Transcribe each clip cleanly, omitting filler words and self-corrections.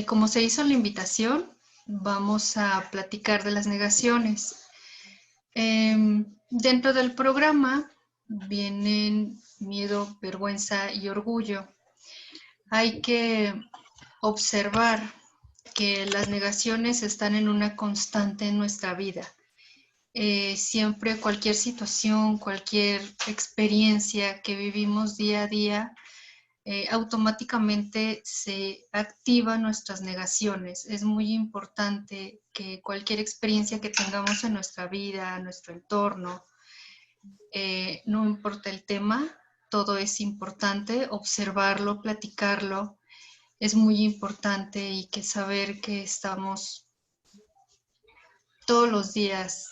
Como se hizo la invitación, vamos a platicar de las negaciones. Dentro del programa vienen miedo, vergüenza y orgullo. Hay que observar que las negaciones están en una constante en nuestra vida. Siempre cualquier situación, cualquier experiencia que vivimos día a día, automáticamente se activan nuestras negaciones. Es muy importante que cualquier experiencia que tengamos en nuestra vida, en nuestro entorno, no importa el tema, todo es importante, observarlo, platicarlo, es muy importante y que saber que estamos todos los días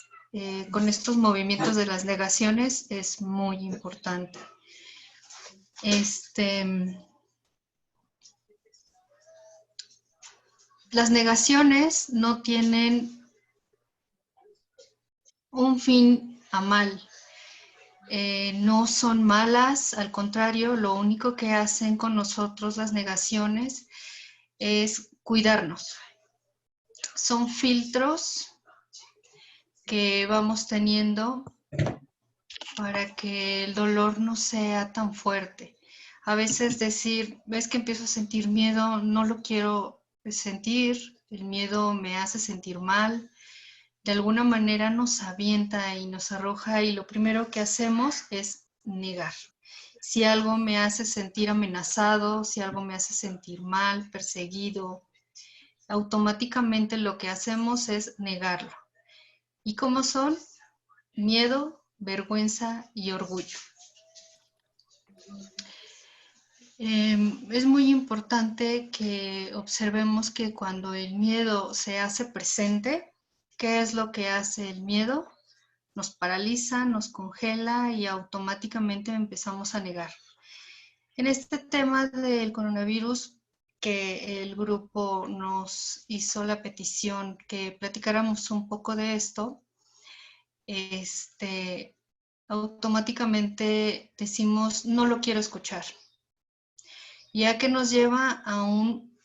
con estos movimientos de las negaciones es muy importante. Las negaciones no tienen un fin a mal. No son malas, al contrario, lo único que hacen con nosotros las negaciones es cuidarnos. Son filtros que vamos teniendo para que el dolor no sea tan fuerte. A veces decir, ves que empiezo a sentir miedo, no lo quiero sentir, el miedo me hace sentir mal, de alguna manera nos avienta y nos arroja y lo primero que hacemos es negar. Si algo me hace sentir amenazado, si algo me hace sentir mal, perseguido, automáticamente lo que hacemos es negarlo. ¿Y cómo son? Miedo, vergüenza y orgullo. Es muy importante que observemos que cuando el miedo se hace presente, ¿qué es lo que hace el miedo? Nos paraliza, nos congela y automáticamente empezamos a negar. En este tema del coronavirus, que el grupo nos hizo la petición que platicáramos un poco de esto, automáticamente decimos, no lo quiero escuchar. Ya que nos lleva a un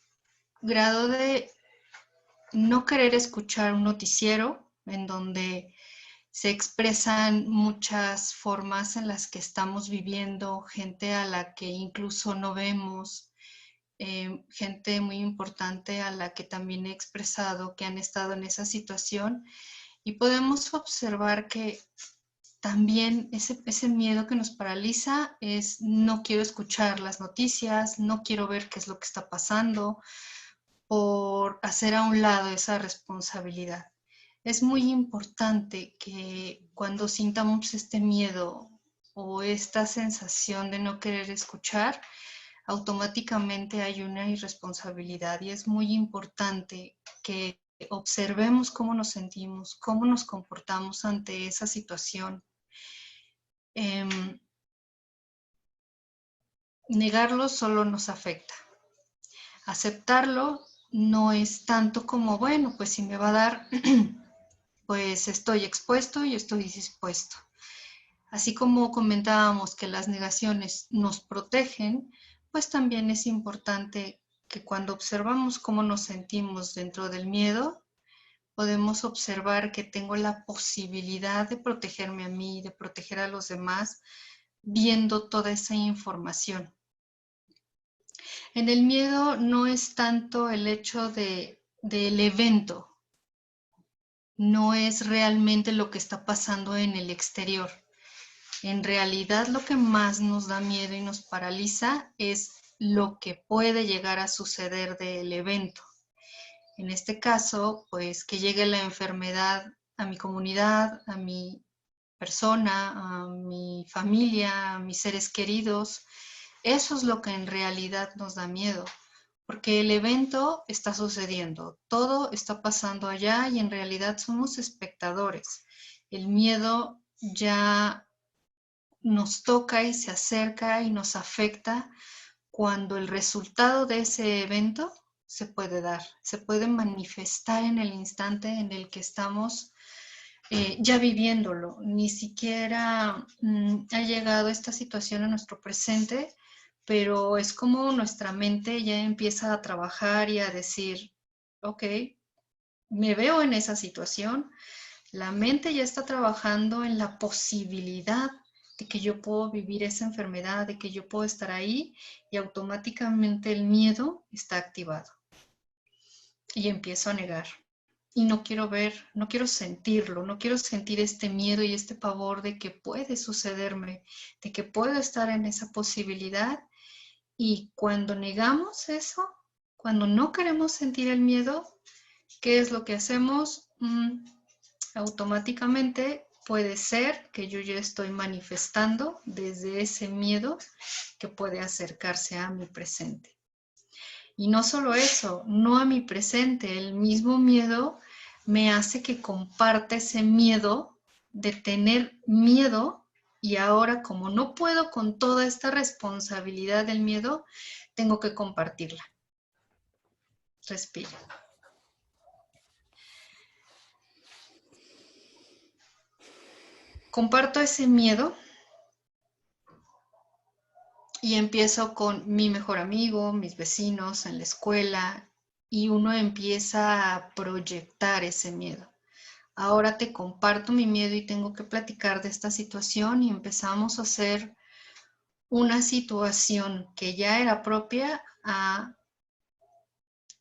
grado de no querer escuchar un noticiero en donde se expresan muchas formas en las que estamos viviendo, gente a la que incluso no vemos, gente muy importante a la que también he expresado que han estado en esa situación y podemos observar que también ese miedo que nos paraliza es no quiero escuchar las noticias, no quiero ver qué es lo que está pasando, por hacer a un lado esa responsabilidad. Es muy importante que cuando sintamos este miedo o esta sensación de no querer escuchar, automáticamente hay una irresponsabilidad y es muy importante que observemos cómo nos sentimos, cómo nos comportamos ante esa situación. Negarlo solo nos afecta. Aceptarlo no es tanto como, bueno, pues si me va a dar, pues estoy expuesto y estoy dispuesto. Así como comentábamos que las negaciones nos protegen, pues también es importante que cuando observamos cómo nos sentimos dentro del miedo, podemos observar que tengo la posibilidad de protegerme a mí, de proteger a los demás, viendo toda esa información. En el miedo no es tanto el hecho del evento, no es realmente lo que está pasando en el exterior. En realidad lo que más nos da miedo y nos paraliza es lo que puede llegar a suceder del evento. En este caso, pues que llegue la enfermedad a mi comunidad, a mi persona, a mi familia, a mis seres queridos. Eso es lo que en realidad nos da miedo, porque el evento está sucediendo, todo está pasando allá y en realidad somos espectadores. El miedo ya nos toca y se acerca y nos afecta cuando el resultado de ese evento se puede dar, se puede manifestar en el instante en el que estamos ya viviéndolo. Ni siquiera ha llegado esta situación a nuestro presente, pero es como nuestra mente ya empieza a trabajar y a decir, ok, me veo en esa situación, la mente ya está trabajando en la posibilidad de que yo puedo vivir esa enfermedad, de que yo puedo estar ahí, y automáticamente el miedo está activado. Y empiezo a negar. Y no quiero ver, no quiero sentirlo, no quiero sentir este miedo y este pavor de que puede sucederme, de que puedo estar en esa posibilidad. Y cuando negamos eso, cuando no queremos sentir el miedo, ¿qué es lo que hacemos? Automáticamente puede ser que yo ya estoy manifestando desde ese miedo que puede acercarse a mi presente. Y no solo eso, no a mi presente, el mismo miedo me hace que comparta ese miedo de tener miedo, y ahora como no puedo con toda esta responsabilidad del miedo, tengo que compartirla. Respira. Comparto ese miedo y empiezo con mi mejor amigo, mis vecinos, en la escuela, y uno empieza a proyectar ese miedo. Ahora te comparto mi miedo y tengo que platicar de esta situación, y empezamos a hacer una situación que ya era propia a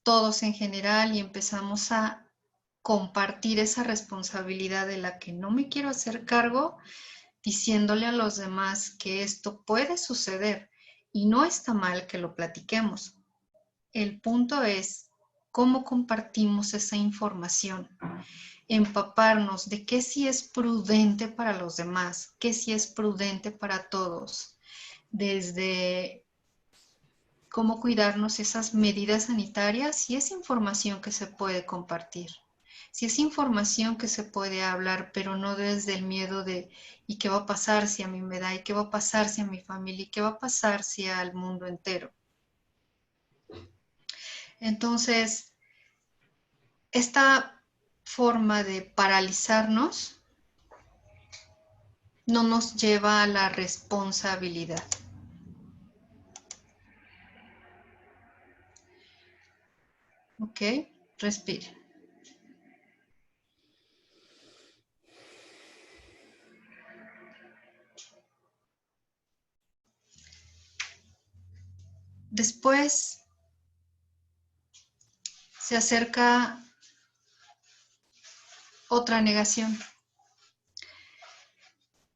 todos en general, y empezamos a compartir esa responsabilidad de la que no me quiero hacer cargo, diciéndole a los demás que esto puede suceder y no está mal que lo platiquemos. El punto es cómo compartimos esa información, empaparnos de qué sí es prudente para los demás, qué sí es prudente para todos, desde cómo cuidarnos, esas medidas sanitarias, si es información que se puede compartir, si es información que se puede hablar, pero no desde el miedo de ¿y qué va a pasar si a mí me da? ¿Y qué va a pasar si a mi familia? ¿Y qué va a pasar si al mundo entero? Entonces, esta forma de paralizarnos no nos lleva a la responsabilidad. ¿Ok? Respire. Después se acerca otra negación,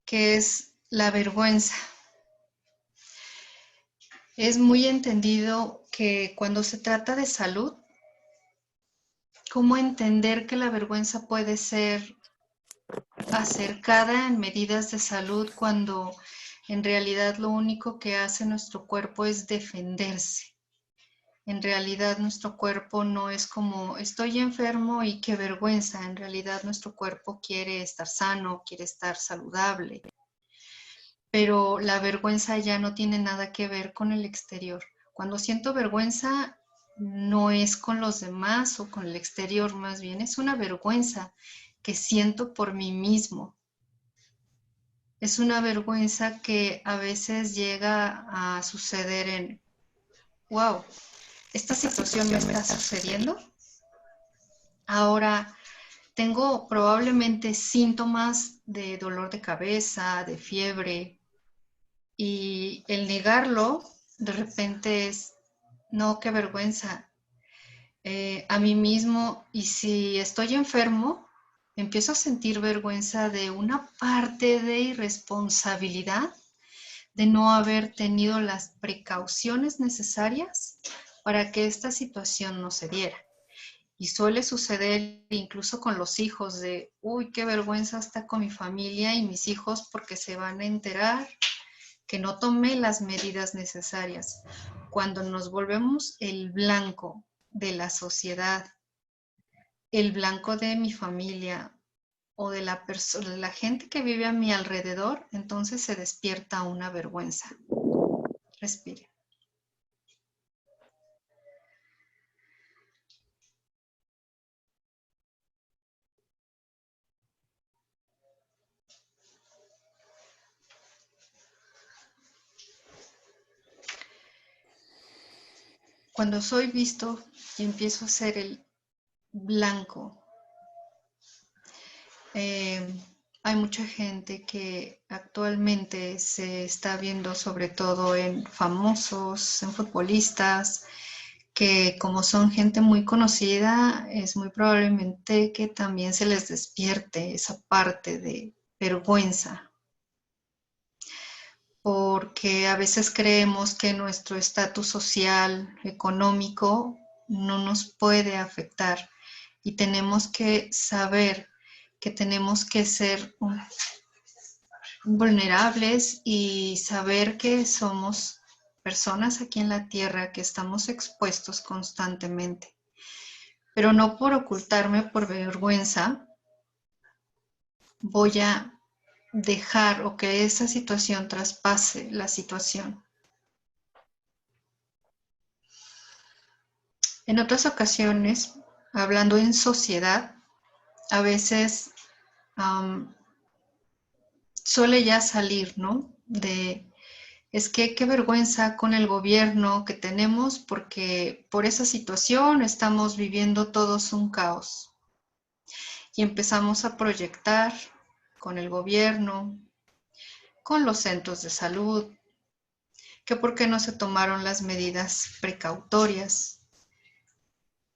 que es la vergüenza. Es muy entendido que cuando se trata de salud, cómo entender que la vergüenza puede ser acercada en medidas de salud cuando en realidad lo único que hace nuestro cuerpo es defenderse. En realidad nuestro cuerpo no es como estoy enfermo y qué vergüenza. En realidad nuestro cuerpo quiere estar sano, quiere estar saludable. Pero la vergüenza ya no tiene nada que ver con el exterior. Cuando siento vergüenza, no es con los demás o con el exterior, más bien es una vergüenza que siento por mí mismo. Es una vergüenza que a veces llega a suceder en, wow, esta situación me está sucediendo. Ahora tengo probablemente síntomas de dolor de cabeza, de fiebre, y el negarlo de repente es, no, qué vergüenza, a mí mismo. Y si estoy enfermo, empiezo a sentir vergüenza de una parte de irresponsabilidad, de no haber tenido las precauciones necesarias para que esta situación no se diera. Y suele suceder incluso con los hijos de, uy, qué vergüenza está con mi familia y mis hijos porque se van a enterar que no tomé las medidas necesarias. Cuando nos volvemos el blanco de la sociedad, el blanco de mi familia o de la gente que vive a mi alrededor, entonces se despierta una vergüenza. Respire. cuando soy visto y empiezo a ser el blanco, hay mucha gente que actualmente se está viendo sobre todo en famosos, en futbolistas, que como son gente muy conocida, es muy probablemente que también se les despierte esa parte de vergüenza, porque a veces creemos que nuestro estatus social, económico, no nos puede afectar y tenemos que saber que tenemos que ser vulnerables y saber que somos personas aquí en la tierra que estamos expuestos constantemente. Pero no por ocultarme, por vergüenza, voy a dejar o que esa situación traspase la situación. En otras ocasiones, hablando en sociedad, a veces suele ya salir, ¿no? Es que qué vergüenza con el gobierno que tenemos porque por esa situación estamos viviendo todos un caos. Y empezamos a proyectar con el gobierno, con los centros de salud, que por qué no se tomaron las medidas precautorias.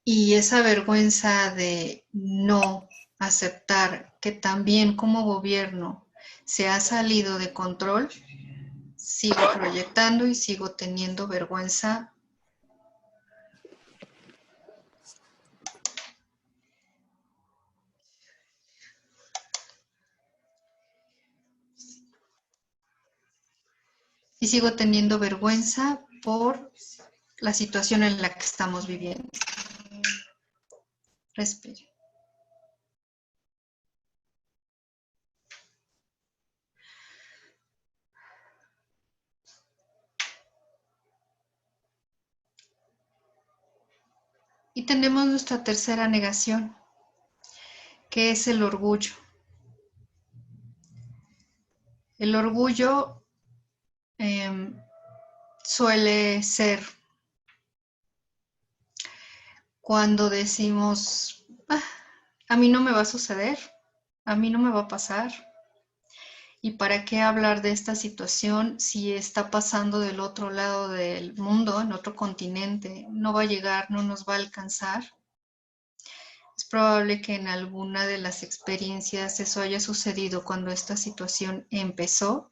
Y esa vergüenza de no aceptar que también como gobierno se ha salido de control, sigo proyectando y sigo teniendo vergüenza. Y sigo teniendo vergüenza por la situación en la que estamos viviendo. Respire. Y tenemos nuestra tercera negación, que es el orgullo. El orgullo suele ser cuando decimos, a mí no me va a suceder, a mí no me va a pasar. ¿Y para qué hablar de esta situación si está pasando del otro lado del mundo, en otro continente? No va a llegar, no nos va a alcanzar. Es probable que en alguna de las experiencias eso haya sucedido cuando esta situación empezó,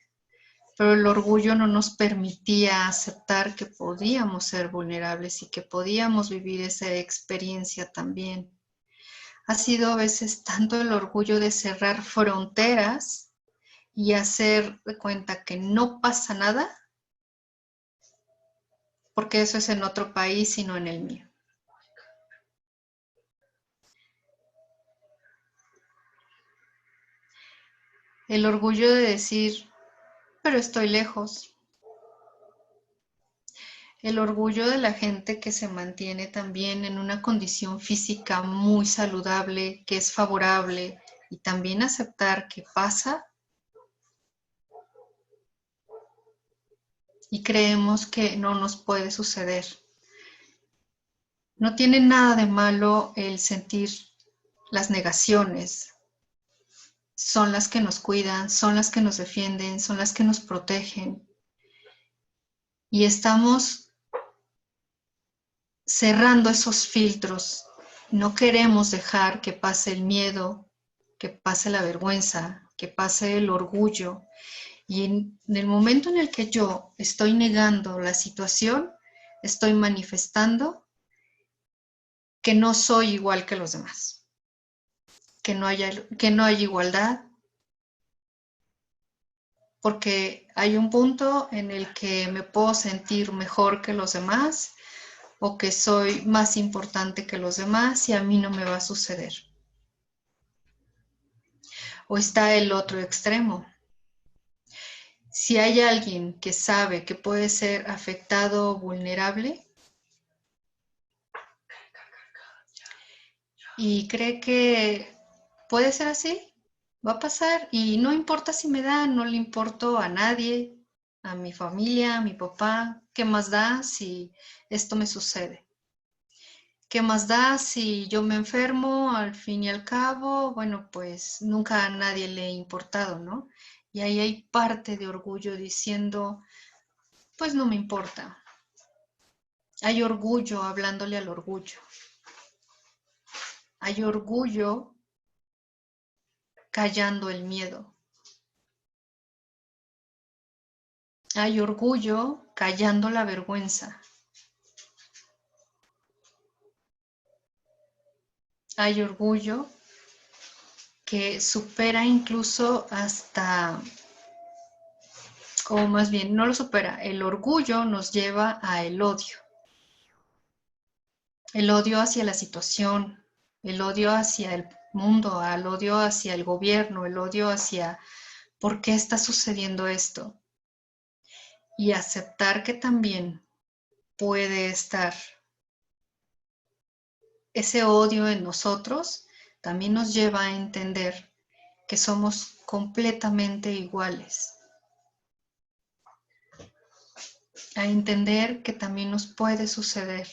pero el orgullo no nos permitía aceptar que podíamos ser vulnerables y que podíamos vivir esa experiencia también. Ha sido a veces tanto el orgullo de cerrar fronteras y hacer de cuenta que no pasa nada, porque eso es en otro país y no en el mío. El orgullo de decir, pero estoy lejos. El orgullo de la gente que se mantiene también en una condición física muy saludable, que es favorable, y también aceptar que pasa y creemos que no nos puede suceder. No tiene nada de malo el sentir las negaciones. Son las que nos cuidan, son las que nos defienden, son las que nos protegen. Y estamos cerrando esos filtros. No queremos dejar que pase el miedo, que pase la vergüenza, que pase el orgullo. Y en el momento en el que yo estoy negando la situación, estoy manifestando que no soy igual que los demás, que no hay igualdad, porque hay un punto en el que me puedo sentir mejor que los demás o que soy más importante que los demás y a mí no me va a suceder. O está el otro extremo. Si hay alguien que sabe que puede ser afectado o vulnerable y cree que puede ser así, va a pasar y no importa si me da, no le importo a nadie, a mi familia, a mi papá. ¿Qué más da si esto me sucede? ¿Qué más da si yo me enfermo? Al fin y al cabo, bueno, pues nunca a nadie le ha importado, ¿no? Y ahí hay parte de orgullo diciendo, pues no me importa. Hay orgullo hablándole al orgullo. Hay orgullo callando el miedo. Hay orgullo callando la vergüenza. Hay orgullo que supera incluso hasta, o más bien no lo supera, el orgullo nos lleva a el odio. El odio hacia la situación, el odio hacia el mundo, el odio hacia el gobierno, el odio hacia por qué está sucediendo esto. Y aceptar que también puede estar ese odio en nosotros, también nos lleva a entender que somos completamente iguales. A entender que también nos puede suceder.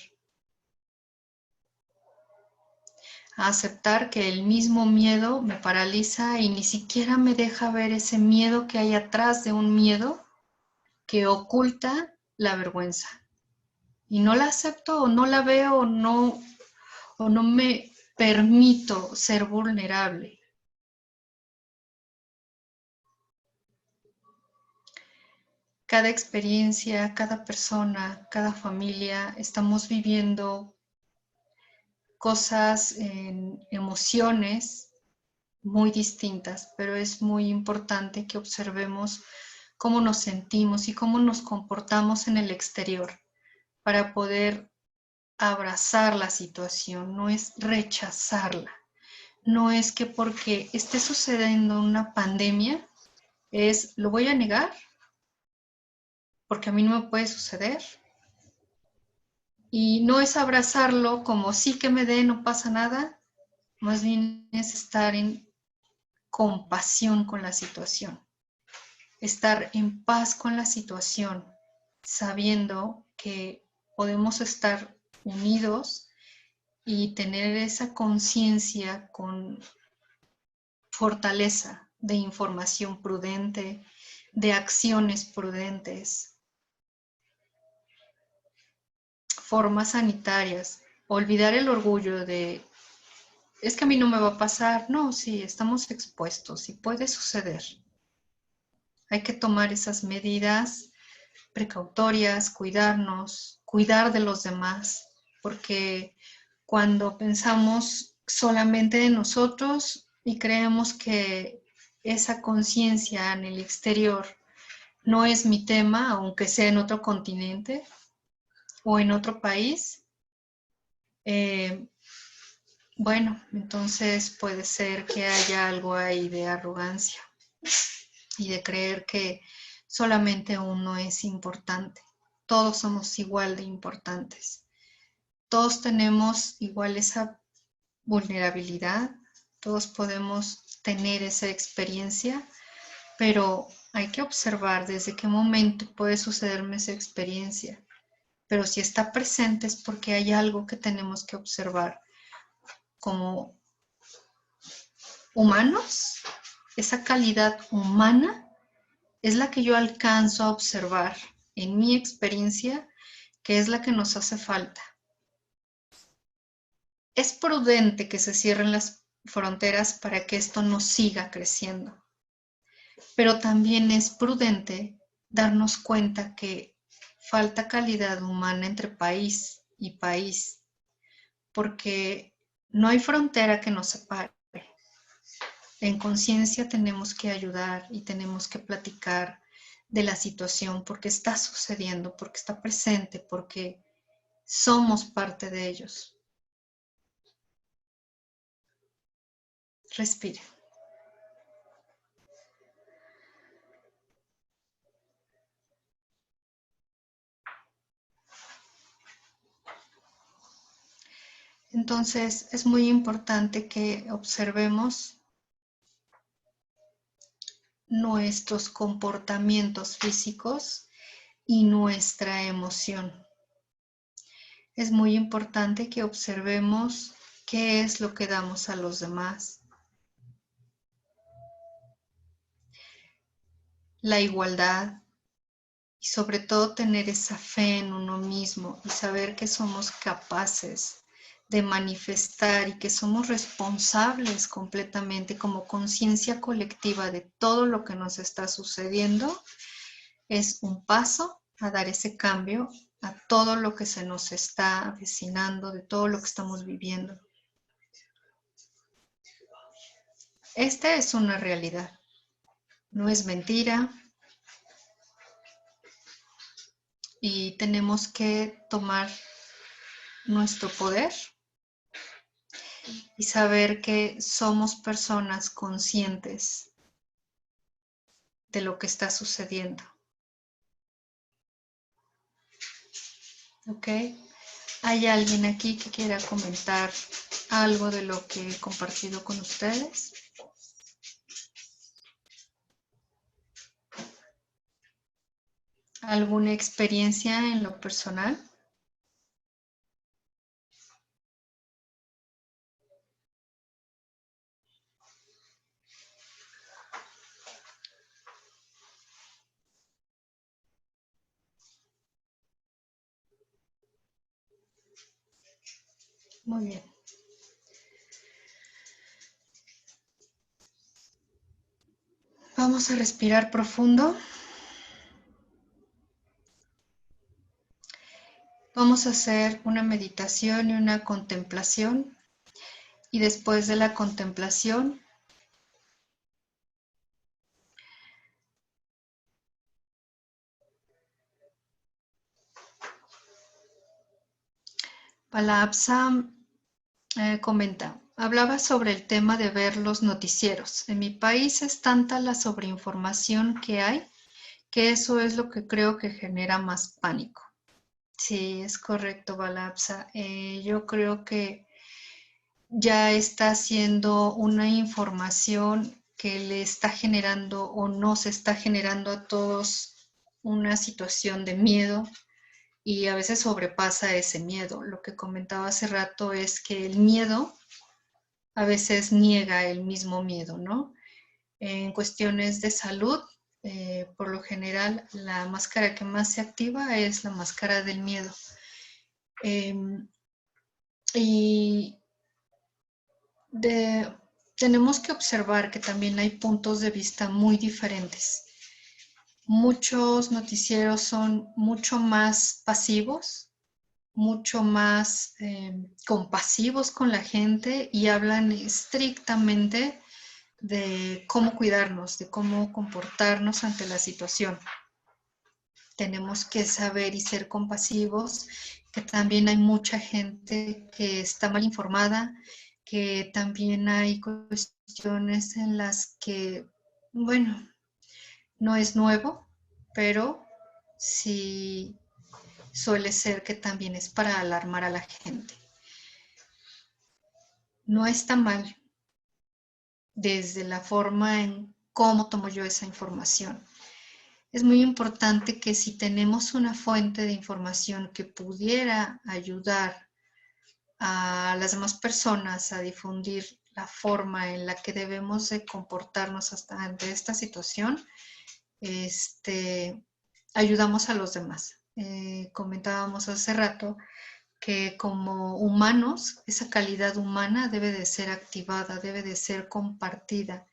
A aceptar que el mismo miedo me paraliza y ni siquiera me deja ver ese miedo que hay atrás de un miedo que oculta la vergüenza. Y no la acepto o no la veo o no me permito ser vulnerable. Cada experiencia, cada persona, cada familia, estamos viviendo cosas, emociones muy distintas, pero es muy importante que observemos cómo nos sentimos y cómo nos comportamos en el exterior para poder abrazar la situación, no es rechazarla. No es que porque esté sucediendo una pandemia, lo voy a negar, porque a mí no me puede suceder. Y no es abrazarlo como sí que me dé, no pasa nada, más bien es estar en compasión con la situación, estar en paz con la situación, sabiendo que podemos estar unidos y tener esa conciencia con fortaleza de información prudente, de acciones prudentes, formas sanitarias, olvidar el orgullo de, es que a mí no me va a pasar, no, sí, estamos expuestos y puede suceder. Hay que tomar esas medidas precautorias, cuidarnos, cuidar de los demás, porque cuando pensamos solamente en nosotros y creemos que esa conciencia en el exterior no es mi tema, aunque sea en otro continente o en otro país, bueno, entonces puede ser que haya algo ahí de arrogancia y de creer que solamente uno es importante. Todos somos igual de importantes. Todos tenemos igual esa vulnerabilidad, todos podemos tener esa experiencia, pero hay que observar desde qué momento puede sucederme esa experiencia. Pero si está presente es porque hay algo que tenemos que observar como humanos. Esa calidad humana es la que yo alcanzo a observar en mi experiencia, que es la que nos hace falta. Es prudente que se cierren las fronteras para que esto no siga creciendo, pero también es prudente darnos cuenta que falta calidad humana entre país y país, porque no hay frontera que nos separe. En conciencia tenemos que ayudar y tenemos que platicar de la situación porque está sucediendo, porque está presente, porque somos parte de ellos. Respire. Entonces es muy importante que observemos nuestros comportamientos físicos y nuestra emoción. Es muy importante que observemos qué es lo que damos a los demás. La igualdad y sobre todo tener esa fe en uno mismo y saber que somos capaces de manifestar y que somos responsables completamente como conciencia colectiva de todo lo que nos está sucediendo, es un paso a dar ese cambio a todo lo que se nos está avecinando, de todo lo que estamos viviendo. Esta es una realidad, no es mentira y tenemos que tomar nuestro poder y saber que somos personas conscientes de lo que está sucediendo. ¿Ok? ¿Hay alguien aquí que quiera comentar algo de lo que he compartido con ustedes? ¿Alguna experiencia en lo personal? Muy bien. Vamos a respirar profundo. Vamos a hacer una meditación y una contemplación. Y después de la contemplación, Palabsa comenta, hablaba sobre el tema de ver los noticieros. En mi país es tanta la sobreinformación que hay que eso es lo que creo que genera más pánico. Sí, es correcto, Balapsa. Yo creo que ya está siendo una información que le está generando o nos está generando a todos una situación de miedo y a veces sobrepasa ese miedo. Lo que comentaba hace rato es que el miedo a veces niega el mismo miedo, ¿no? En cuestiones de salud, por lo general, la máscara que más se activa es la máscara del miedo. Y tenemos que observar que también hay puntos de vista muy diferentes. Muchos noticieros son mucho más pasivos, mucho más compasivos con la gente y hablan estrictamente de cómo cuidarnos, de cómo comportarnos ante la situación. Tenemos que saber y ser compasivos, que también hay mucha gente que está mal informada, que también hay cuestiones en las que, bueno, no es nuevo, pero sí suele ser que también es para alarmar a la gente. No está mal desde la forma en cómo tomo yo esa información. Es muy importante que si tenemos una fuente de información que pudiera ayudar a las demás personas a difundir la forma en la que debemos de comportarnos hasta ante esta situación, ayudamos a los demás. Comentábamos hace rato que como humanos, esa calidad humana debe de ser activada, debe de ser compartida.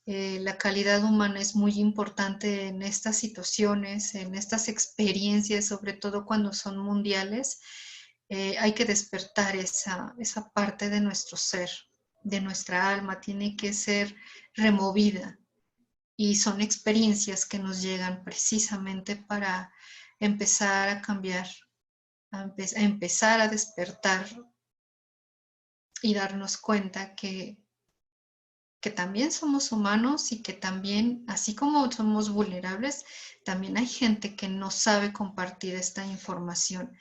La calidad humana es muy importante en estas situaciones, en estas experiencias, sobre todo cuando son mundiales. Hay que despertar esa parte de nuestro ser, de nuestra alma, tiene que ser removida. Y son experiencias que nos llegan precisamente para empezar a cambiar, a empezar a despertar y darnos cuenta que también somos humanos y que también, así como somos vulnerables, también hay gente que no sabe compartir esta información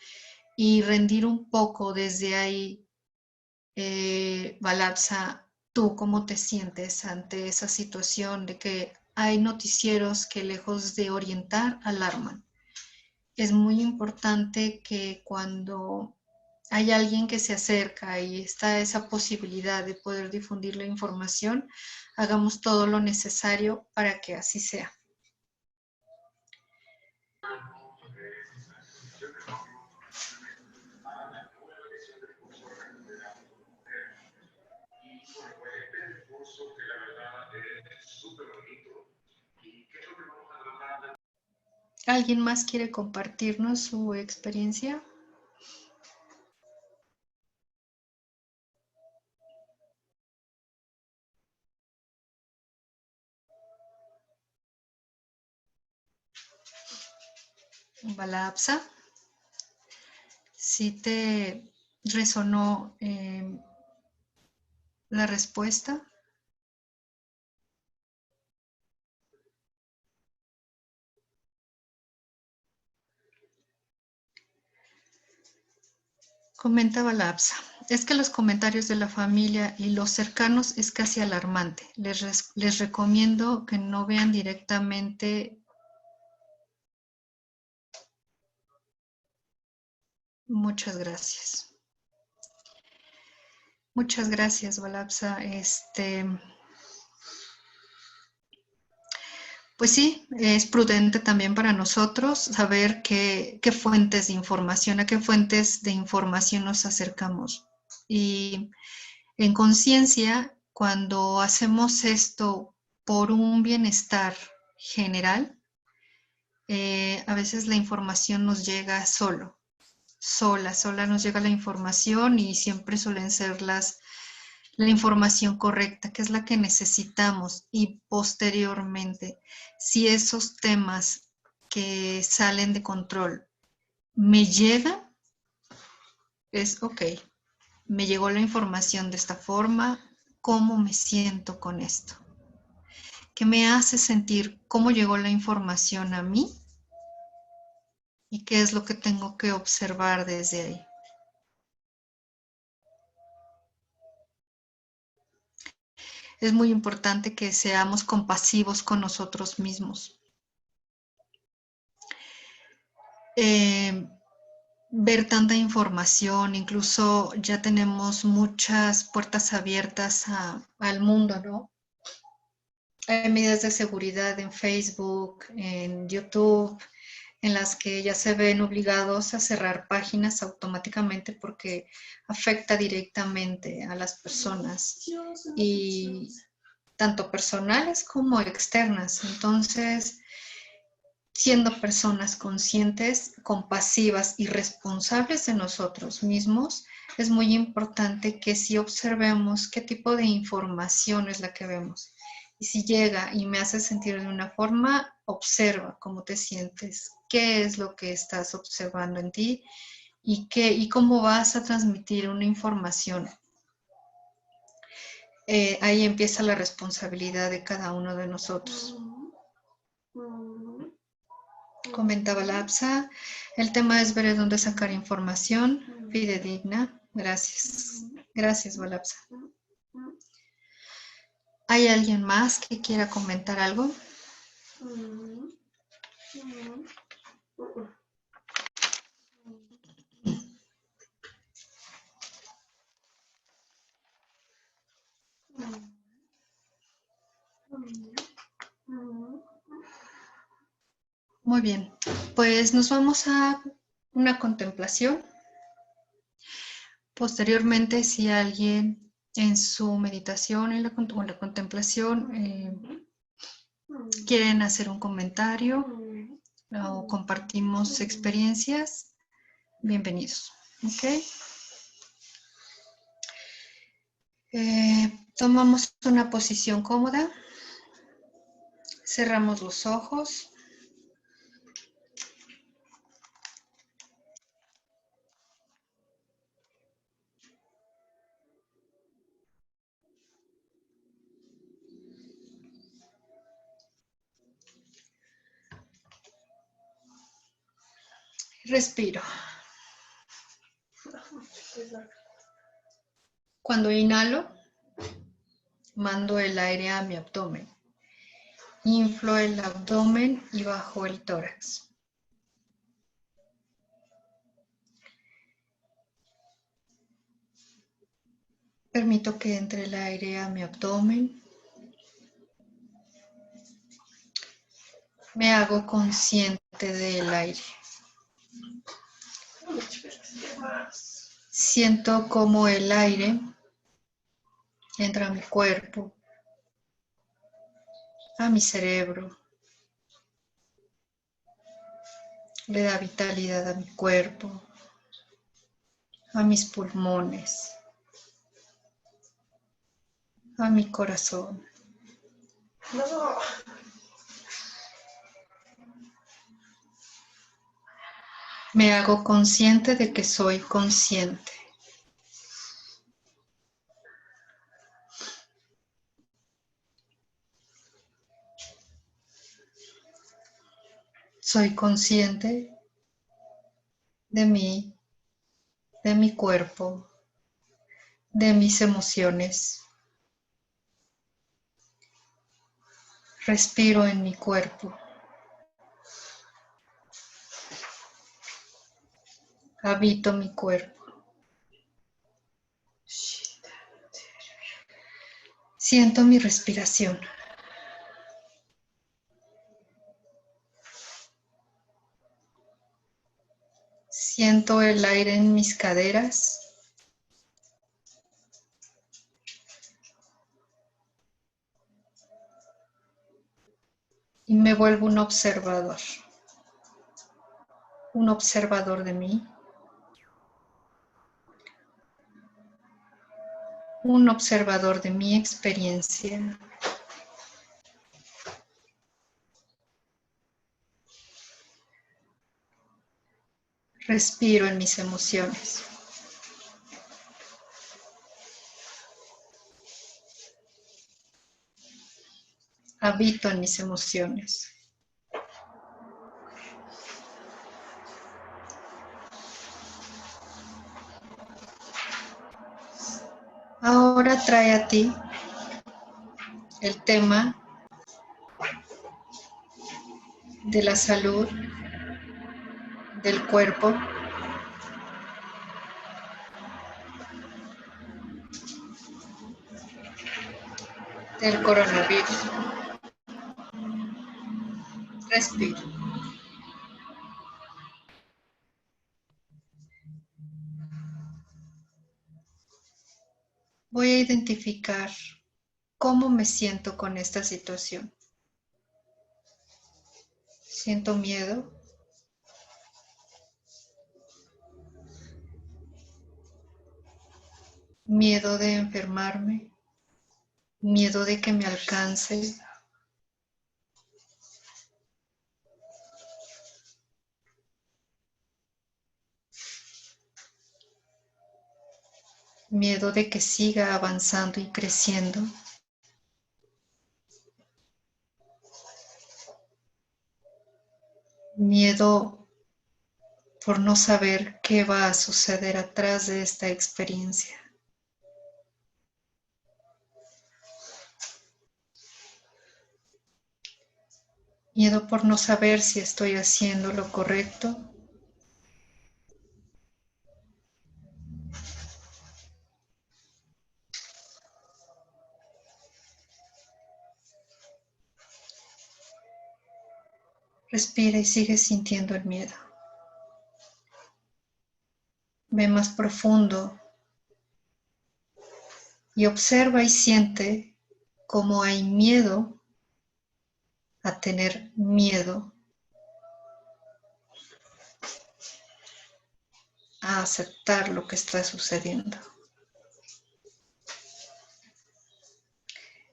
y rendir un poco desde ahí. Balapsa, ¿tú cómo te sientes ante esa situación de que hay noticieros que lejos de orientar, alarman? es muy importante que cuando hay alguien que se acerca y está esa posibilidad de poder difundir la información, hagamos todo lo necesario para que así sea. ¿Alguien más quiere compartirnos su experiencia? Balapsa, ¿sí te resonó la respuesta? Comenta Balapsa, es que los comentarios de la familia y los cercanos es casi alarmante. Les recomiendo que no vean directamente. Muchas gracias. Muchas gracias, Balapsa. Pues sí, es prudente también para nosotros saber qué fuentes de información, a qué fuentes de información nos acercamos. Y en conciencia, cuando hacemos esto por un bienestar general, a veces la información nos llega sola nos llega la información y siempre suelen ser la información correcta, que es la que necesitamos. Y posteriormente, si esos temas que salen de control me llegan, es ok, me llegó la información de esta forma, ¿cómo me siento con esto? ¿Qué me hace sentir? ¿Cómo llegó la información a mí? ¿Y qué es lo que tengo que observar desde ahí? Es muy importante que seamos compasivos con nosotros mismos. Ver tanta información, incluso ya tenemos muchas puertas abiertas al mundo, ¿no? Hay medidas de seguridad en Facebook, en YouTube, en las que ya se ven obligados a cerrar páginas automáticamente porque afecta directamente a las personas, y tanto personales como externas. Entonces, siendo personas conscientes, compasivas y responsables de nosotros mismos, es muy importante que sí observemos qué tipo de información es la que vemos. Y si llega y me hace sentir de una forma, observa cómo te sientes, qué es lo que estás observando en ti y cómo vas a transmitir una información. Ahí empieza la responsabilidad de cada uno de nosotros. Comentaba Lapsa, el tema es ver de dónde sacar información fidedigna. Gracias. Gracias, Balapsa. ¿Hay alguien más que quiera comentar algo? Muy bien, pues nos vamos a una contemplación. Posteriormente, si alguien en su meditación o en la contemplación quieren hacer un comentario o compartimos experiencias, bienvenidos. ¿Ok? Tomamos una posición cómoda, cerramos los ojos. Respiro. Cuando inhalo, mando el aire a mi abdomen. Inflo el abdomen y bajo el tórax. Permito que entre el aire a mi abdomen. Me hago consciente del aire. Siento como el aire entra a mi cuerpo, a mi cerebro, le da vitalidad a mi cuerpo, a mis pulmones, a mi corazón. Me hago consciente de que soy consciente. Soy consciente de mí, de mi cuerpo, de mis emociones. Respiro en mi cuerpo. Habito mi cuerpo. Siento mi respiración. Siento el aire en mis caderas. Y me vuelvo un observador de mí, un observador de mi experiencia. Respiro en mis emociones. Habito en mis emociones. Ahora trae a ti el tema de la salud, del cuerpo, del coronavirus. Respiro. Voy a identificar cómo me siento con esta situación. Siento miedo. Miedo de enfermarme. Miedo de que me alcance. Miedo de que siga avanzando y creciendo. Miedo por no saber qué va a suceder atrás de esta experiencia. Miedo por no saber si estoy haciendo lo correcto. Respira y sigue sintiendo el miedo. Ve más profundo y observa y siente cómo hay miedo a tener miedo, a aceptar lo que está sucediendo.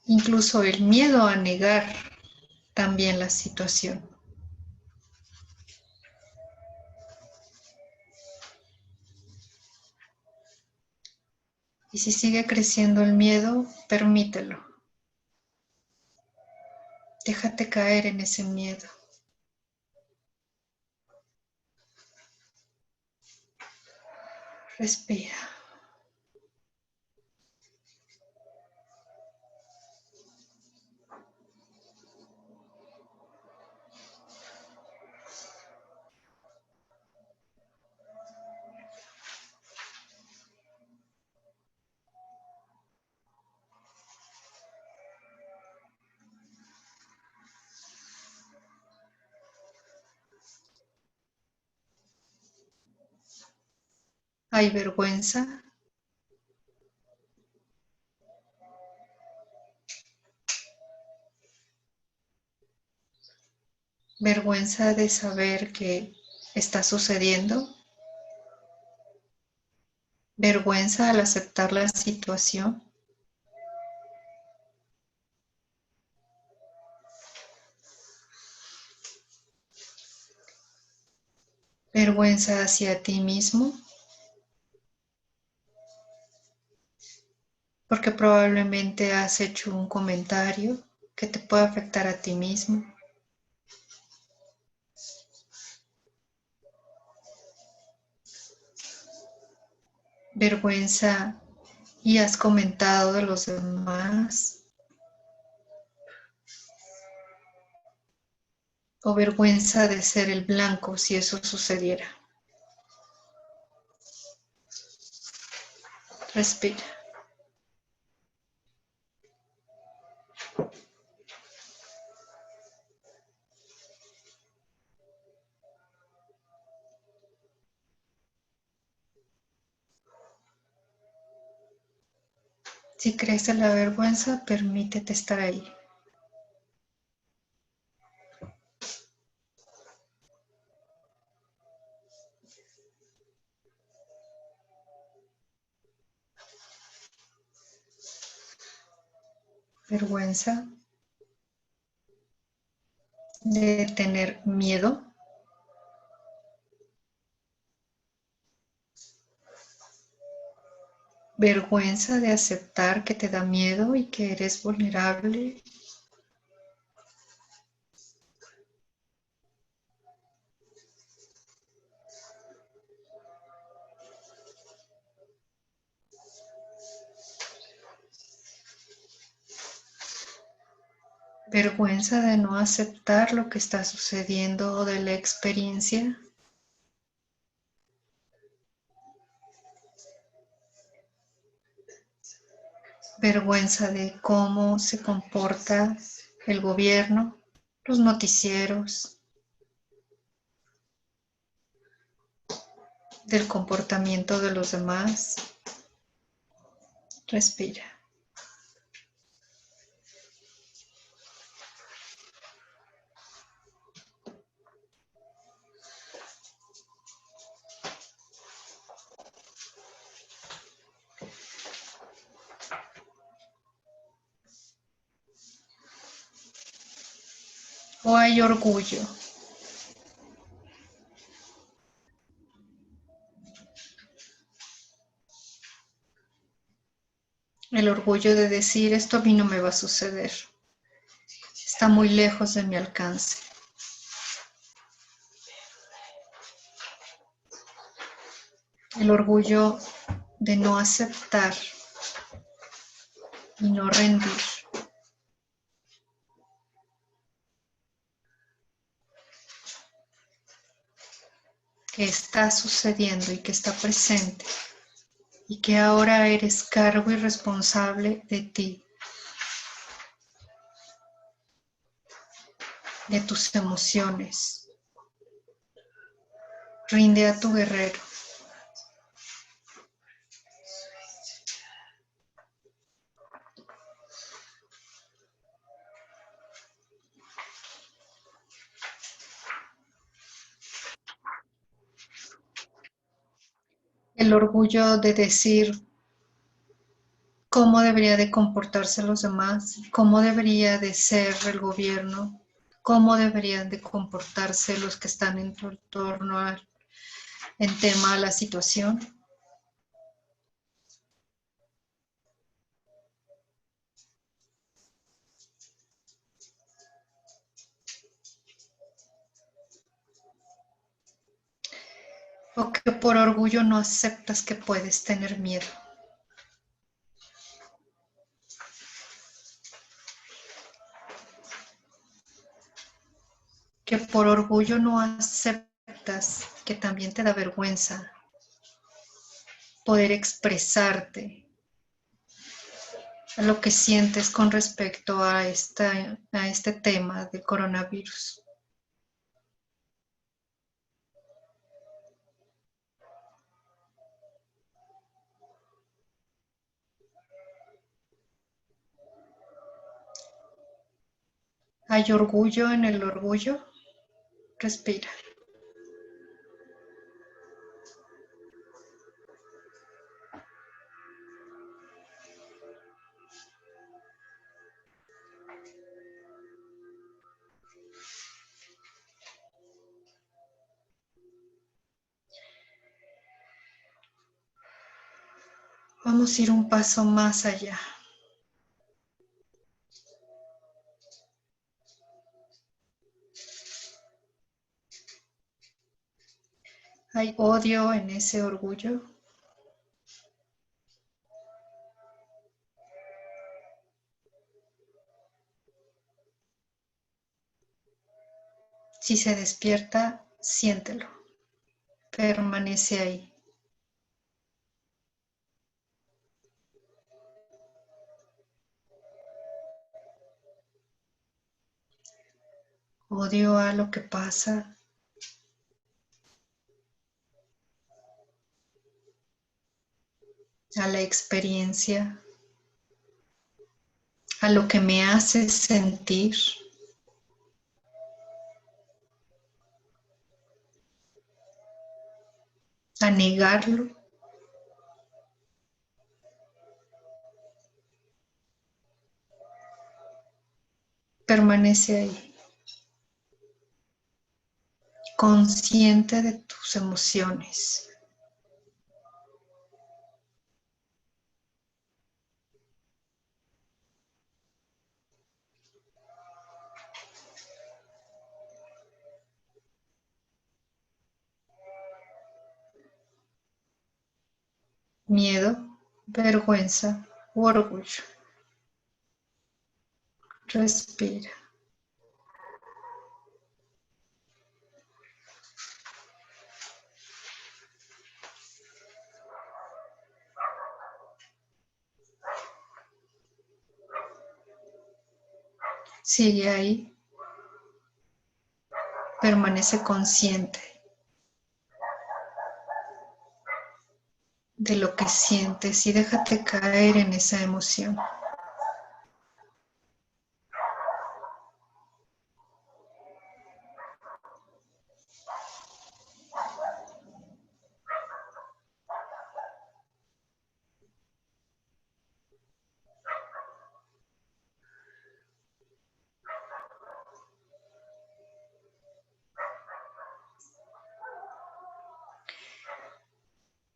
Incluso el miedo a negar también la situación. Y si sigue creciendo el miedo, permítelo. Déjate caer en ese miedo. Respira. Hay vergüenza. Vergüenza de saber que está sucediendo. Vergüenza al aceptar la situación. Vergüenza hacia ti mismo, porque probablemente has hecho un comentario que te puede afectar a ti mismo. Vergüenza y has comentado de los demás. O vergüenza de ser el blanco si eso sucediera. Respira. Si crees en la vergüenza, permítete estar ahí. Vergüenza de tener miedo. Vergüenza de aceptar que te da miedo y que eres vulnerable. Vergüenza de no aceptar lo que está sucediendo o de la experiencia. Vergüenza de cómo se comporta el gobierno, los noticieros, del comportamiento de los demás. Respira. O hay orgullo. El orgullo de decir, esto a mí no me va a suceder. Está muy lejos de mi alcance. El orgullo de no aceptar y no rendir. Que está sucediendo y que está presente. Y que ahora eres cargo y responsable de ti. De tus emociones. Rinde a tu guerrero. El orgullo de decir cómo debería de comportarse los demás, cómo debería de ser el gobierno, cómo deberían de comportarse los que están en tu entorno en tema a la situación. O que por orgullo no aceptas que puedes tener miedo. Que por orgullo no aceptas que también te da vergüenza poder expresarte a lo que sientes con respecto a este tema del coronavirus. Hay orgullo en el orgullo. Respira. Vamos a ir un paso más allá. Hay odio en ese orgullo. Si se despierta, siéntelo. Permanece ahí. Odio a lo que pasa. A la experiencia. A lo que me hace sentir. A negarlo. Permanece ahí. Consciente de tus emociones. Miedo, vergüenza u orgullo. Respira. Sigue ahí. Permanece consciente de lo que sientes y déjate caer en esa emoción.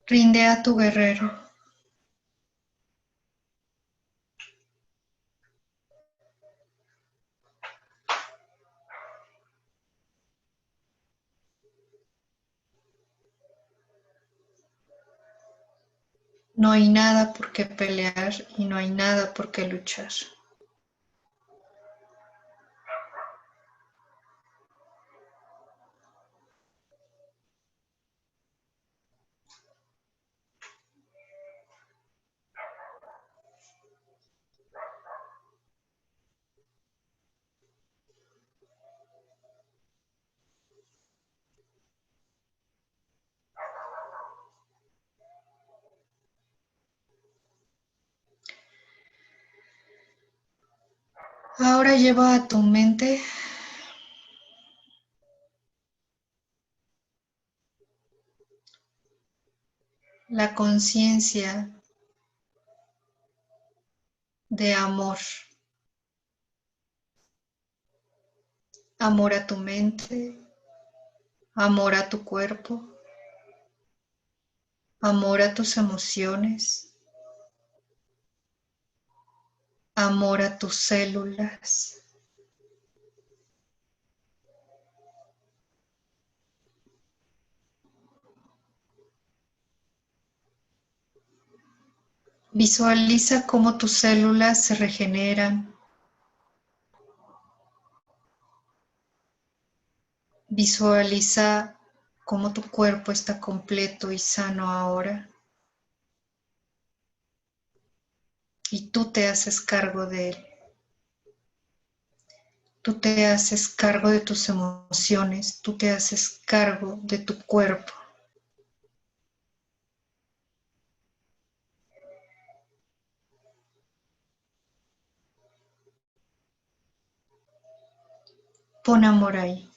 Rinde a tu guerrero. No hay nada por qué pelear y no hay nada por qué luchar. Ahora lleva a tu mente la conciencia de amor. Amor a tu mente, amor a tu cuerpo, amor a tus emociones, amor a tus células. Visualiza cómo tus células se regeneran. Visualiza cómo tu cuerpo está completo y sano ahora. Y tú te haces cargo de él. Tú te haces cargo de tus emociones. Tú te haces cargo de tu cuerpo. Pon amor ahí.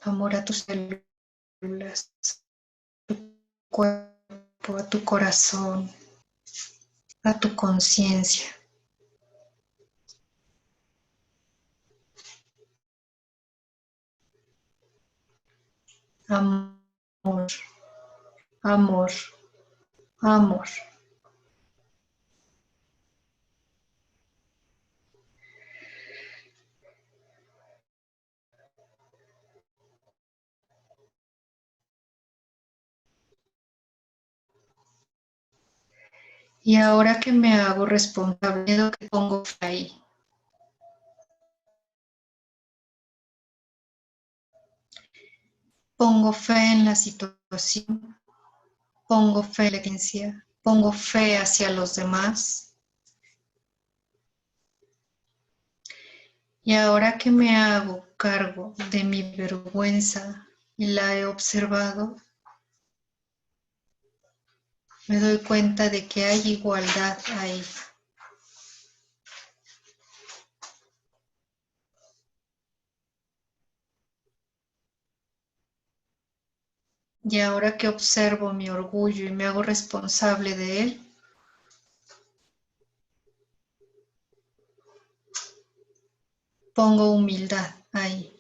Amor a tus células, a tu cuerpo, a tu corazón, a tu conciencia. Amor, amor, amor. Y ahora que me hago responsable de lo que pongo ahí, pongo fe en la situación, pongo fe en la creencia, pongo fe hacia los demás. Y ahora que me hago cargo de mi vergüenza y la he observado, me doy cuenta de que hay igualdad ahí. Y ahora que observo mi orgullo y me hago responsable de él, pongo humildad ahí.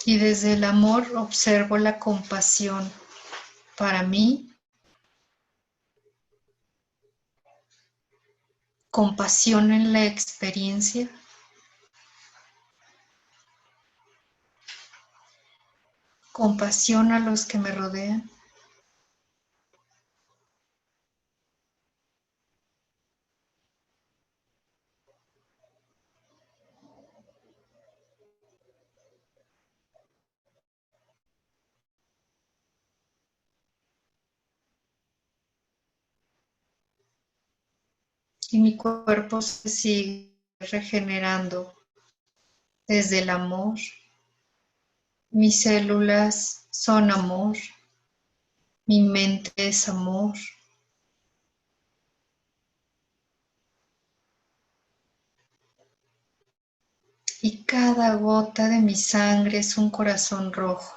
Y desde el amor observo la compasión para mí, compasión en la experiencia, compasión a los que me rodean. Y mi cuerpo se sigue regenerando desde el amor. Mis células son amor, mi mente es amor. Y cada gota de mi sangre es un corazón rojo.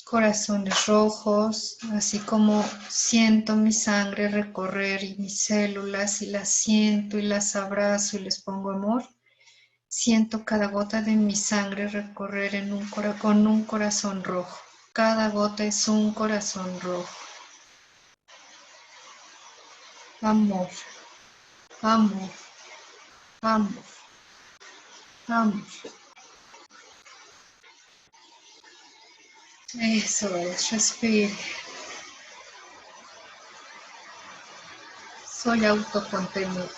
Corazones rojos, así como siento mi sangre recorrer y mis células y las siento y las abrazo y les pongo amor, siento cada gota de mi sangre recorrer con un corazón rojo. Cada gota es un corazón rojo. Amor, amor, amor, amor. Eso es, respire. Soy autocontenido.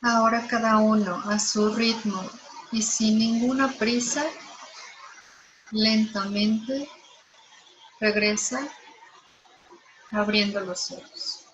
Ahora cada uno a su ritmo y sin ninguna prisa, lentamente regresa abriendo los ojos.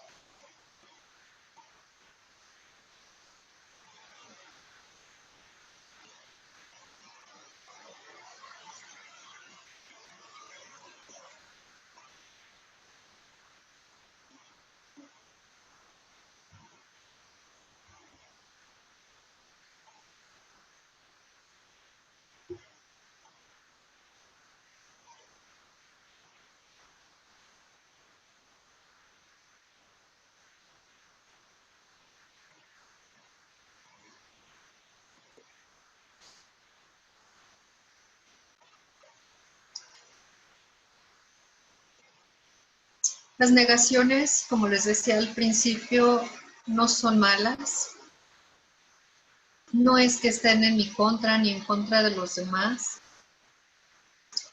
Las negaciones, como les decía al principio, no son malas. No es que estén en mi contra ni en contra de los demás.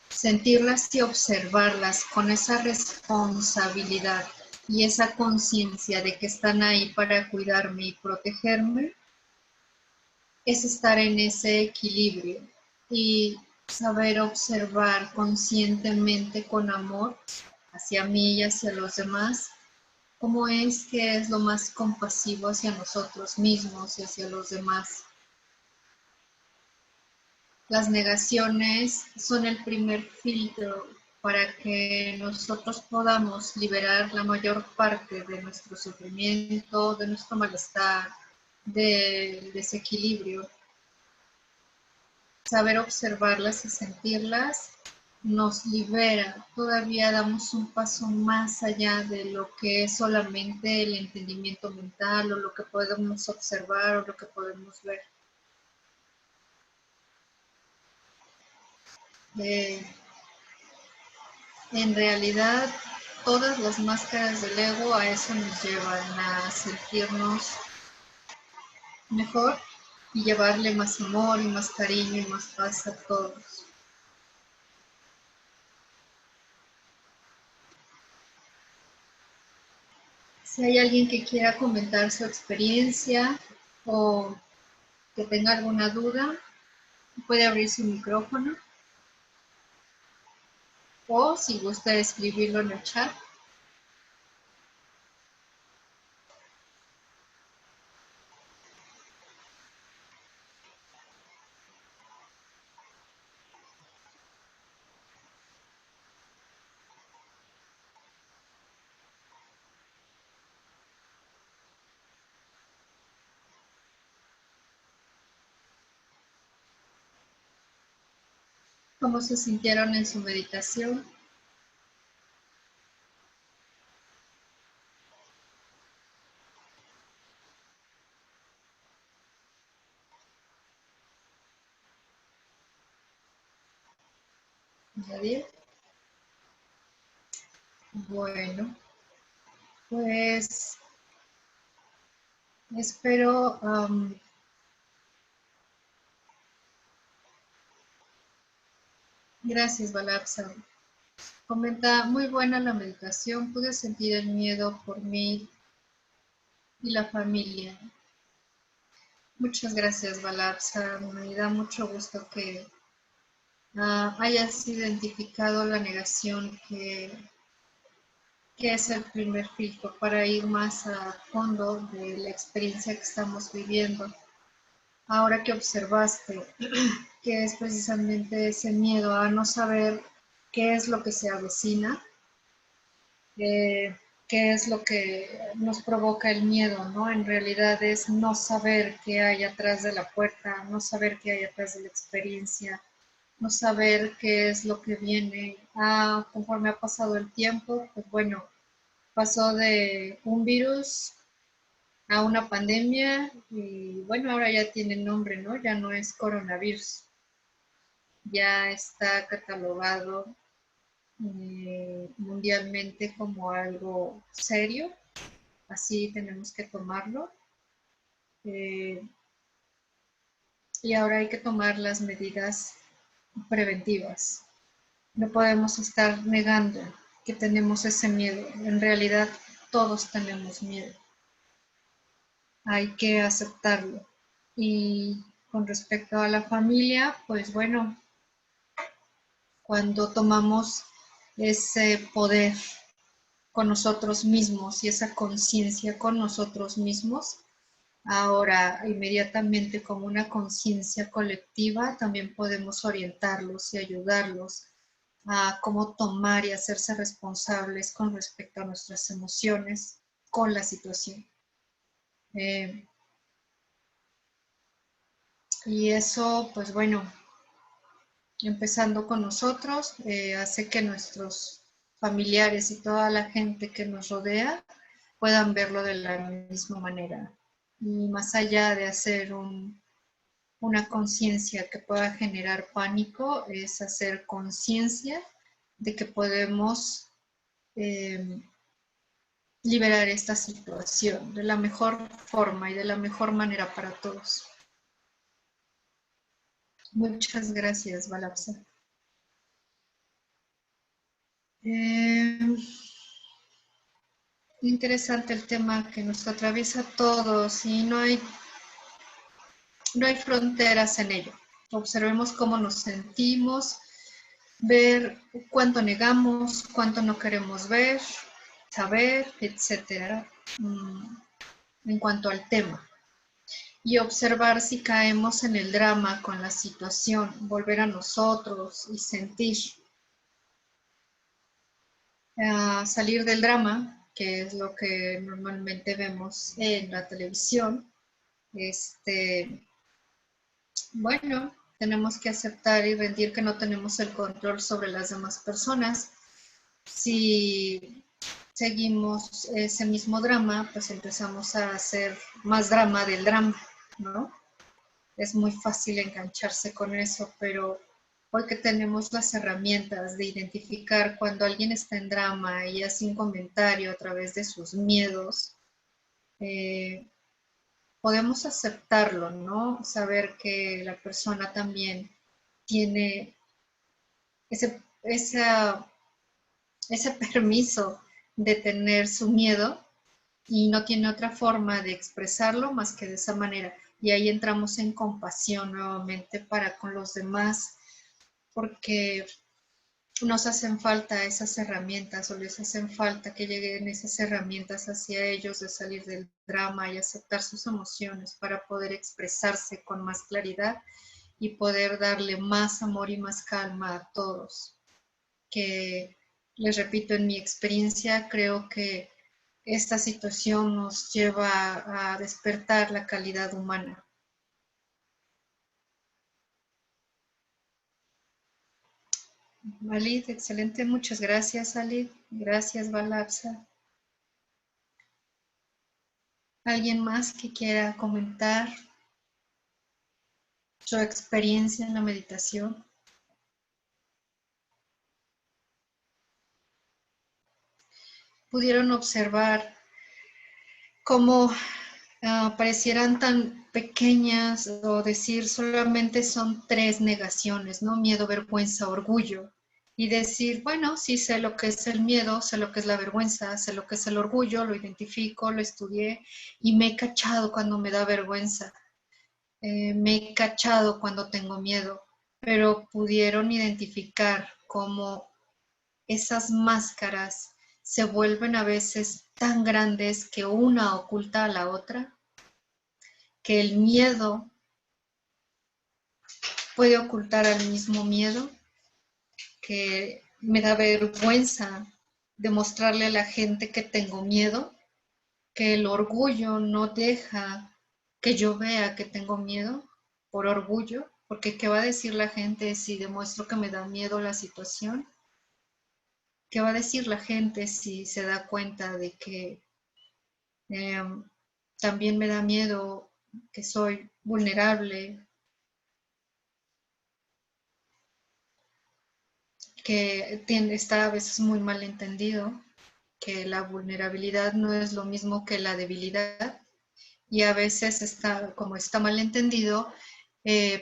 Sentirlas y observarlas con esa responsabilidad y esa conciencia de que están ahí para cuidarme y protegerme, es estar en ese equilibrio y saber observar conscientemente con amor hacia mí y hacia los demás, cómo es que es lo más compasivo hacia nosotros mismos y hacia los demás. Las negaciones son el primer filtro para que nosotros podamos liberar la mayor parte de nuestro sufrimiento, de nuestro malestar, del desequilibrio. Saber observarlas y sentirlas nos libera. Todavía damos un paso más allá de lo que es solamente el entendimiento mental o lo que podemos observar o lo que podemos ver. En realidad, todas las máscaras del ego a eso nos llevan, a sentirnos mejor y llevarle más amor y más cariño y más paz a todos. Si hay alguien que quiera comentar su experiencia o que tenga alguna duda, puede abrir su micrófono o si gusta escribirlo en el chat. ¿Cómo se sintieron en su meditación? ¿Nadie? Bueno, pues espero gracias, Balapsa. Comenta, muy buena la meditación, pude sentir el miedo por mí y la familia. Muchas gracias, Balapsa. Me da mucho gusto que hayas identificado la negación que es el primer filtro para ir más a fondo de la experiencia que estamos viviendo. Ahora que observaste que es precisamente ese miedo a no saber qué es lo que se avecina, qué es lo que nos provoca el miedo, ¿no? En realidad es no saber qué hay atrás de la puerta, no saber qué hay atrás de la experiencia, no saber qué es lo que viene. Conforme ha pasado el tiempo, pues bueno, pasó de un virus a una pandemia y bueno, ahora ya tiene nombre, ¿no? Ya no es coronavirus, ya está catalogado mundialmente como algo serio, así tenemos que tomarlo. Eh, y ahora hay que tomar las medidas preventivas. No podemos estar negando que tenemos ese miedo. En realidad todos tenemos miedo. Hay que aceptarlo. Y con respecto a la familia, pues bueno, cuando tomamos ese poder con nosotros mismos y esa conciencia con nosotros mismos, ahora inmediatamente como una conciencia colectiva también podemos orientarlos y ayudarlos a cómo tomar y hacerse responsables con respecto a nuestras emociones con la situación. Eh, y eso, pues bueno, empezando con nosotros, hace que nuestros familiares y toda la gente que nos rodea puedan verlo de la misma manera. Y más allá de hacer una conciencia que pueda generar pánico, es hacer conciencia de que podemos liberar esta situación de la mejor forma y de la mejor manera para todos. Muchas gracias, Balapsa. Interesante el tema que nos atraviesa a todos y no hay fronteras en ello. Observemos cómo nos sentimos, ver cuánto negamos, cuánto no queremos ver, saber, etcétera, en cuanto al tema. Y observar si caemos en el drama con la situación, volver a nosotros y sentir. Salir del drama, que es lo que normalmente vemos en la televisión. Bueno, tenemos que aceptar y rendir que no tenemos el control sobre las demás personas. Si seguimos ese mismo drama, pues empezamos a hacer más drama del drama, ¿no? Es muy fácil engancharse con eso, pero hoy que tenemos las herramientas de identificar cuando alguien está en drama y hace un comentario a través de sus miedos, podemos aceptarlo, ¿no? Saber que la persona también tiene ese permiso de tener su miedo y no tiene otra forma de expresarlo más que de esa manera. Y ahí entramos en compasión nuevamente para con los demás, porque nos hacen falta esas herramientas o les hacen falta que lleguen esas herramientas hacia ellos de salir del drama y aceptar sus emociones para poder expresarse con más claridad y poder darle más amor y más calma a todos. Que, les repito, en mi experiencia creo que esta situación nos lleva a despertar la calidad humana. Alid, excelente, muchas gracias, Alid. Gracias, Balapsa. ¿Alguien más que quiera comentar su experiencia en la meditación? ¿Pudieron observar cómo parecieran tan pequeñas o decir solamente son 3 negaciones, ¿no? Miedo, vergüenza, orgullo. Y decir, bueno, sí sé lo que es el miedo, sé lo que es la vergüenza, sé lo que es el orgullo, lo identifico, lo estudié y me he cachado cuando me da vergüenza, me he cachado cuando tengo miedo, pero pudieron identificar cómo esas máscaras se vuelven a veces tan grandes que una oculta a la otra, que el miedo puede ocultar al mismo miedo, que me da vergüenza demostrarle a la gente que tengo miedo, que el orgullo no deja que yo vea que tengo miedo por orgullo, porque ¿qué va a decir la gente si demuestro que me da miedo la situación? ¿Qué va a decir la gente si se da cuenta de que también me da miedo, que soy vulnerable, que está a veces muy mal entendido, que la vulnerabilidad no es lo mismo que la debilidad y a veces como está mal entendido,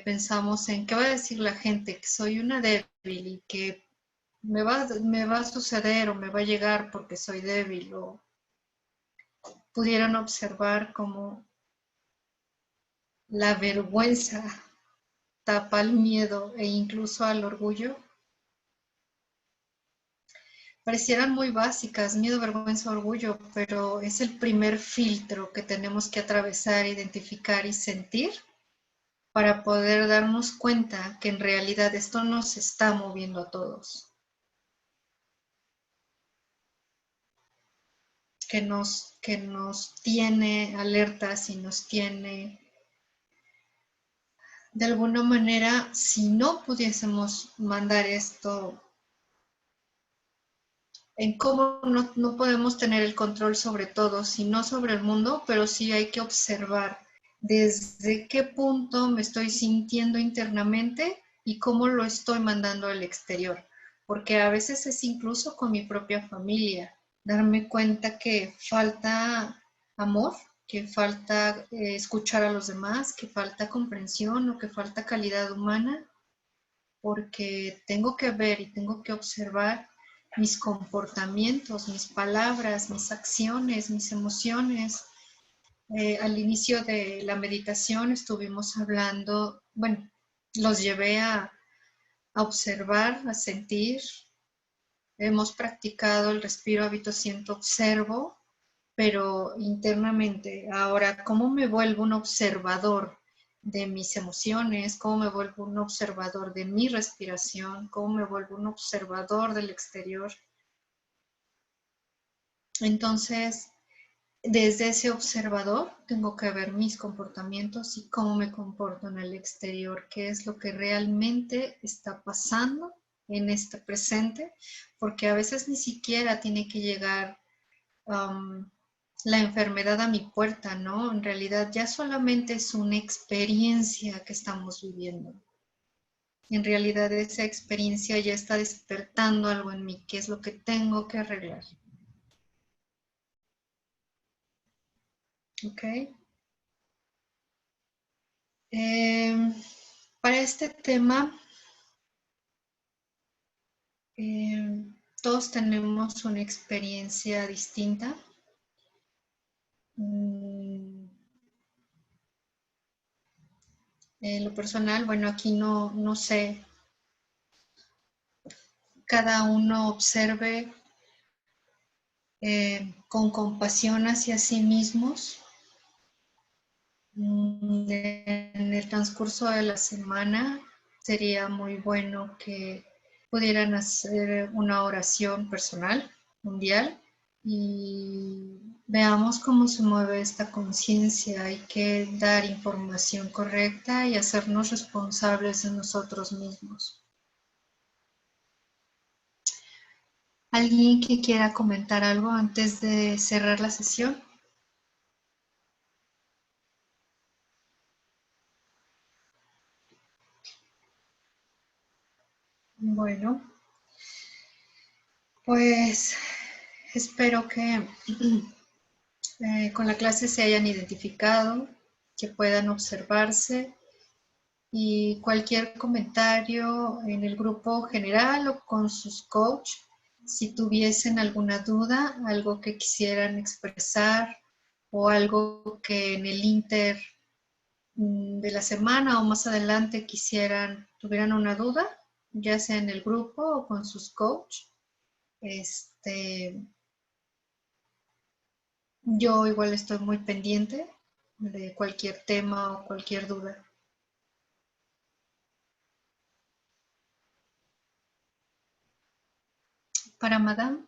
pensamos en qué va a decir la gente, que soy una débil y que me va a suceder o me va a llegar porque soy débil, o pudieron observar cómo la vergüenza tapa al miedo e incluso al orgullo. Parecieran muy básicas, miedo, vergüenza, orgullo, pero es el primer filtro que tenemos que atravesar, identificar y sentir para poder darnos cuenta que en realidad esto nos está moviendo a todos. Que nos tiene alertas y nos tiene, de alguna manera, si no pudiésemos mandar esto, en cómo no podemos tener el control sobre todo, sino sobre el mundo, pero sí hay que observar desde qué punto me estoy sintiendo internamente y cómo lo estoy mandando al exterior, porque a veces es incluso con mi propia familia, darme cuenta que falta amor, que falta escuchar a los demás, que falta comprensión o que falta calidad humana, porque tengo que ver y tengo que observar mis comportamientos, mis palabras, mis acciones, mis emociones. Al inicio de la meditación estuvimos hablando, bueno, los llevé a observar, a sentir. Hemos practicado el respiro, habito, siento, observo, pero internamente. Ahora, ¿cómo me vuelvo un observador de mis emociones? ¿Cómo me vuelvo un observador de mi respiración? ¿Cómo me vuelvo un observador del exterior? Entonces, desde ese observador tengo que ver mis comportamientos y cómo me comporto en el exterior, qué es lo que realmente está pasando en este presente, porque a veces ni siquiera tiene que llegar la enfermedad a mi puerta, ¿no? En realidad ya solamente es una experiencia que estamos viviendo. En realidad esa experiencia ya está despertando algo en mí, que es lo que tengo que arreglar. ¿Ok? Para este tema, todos tenemos una experiencia distinta. En lo personal, bueno, aquí no sé, cada uno observe con compasión hacia sí mismos. En el transcurso de la semana sería muy bueno que pudieran hacer una oración personal, mundial, y veamos cómo se mueve esta conciencia. Hay que dar información correcta y hacernos responsables de nosotros mismos. ¿Alguien que quiera comentar algo antes de cerrar la sesión? Bueno, pues espero que con la clase se hayan identificado, que puedan observarse, y cualquier comentario en el grupo general o con sus coach, si tuviesen alguna duda, algo que quisieran expresar o algo que en el inter de la semana o más adelante tuvieran una duda, ya sea en el grupo o con sus coach, yo igual estoy muy pendiente de cualquier tema o cualquier duda. Para Madame.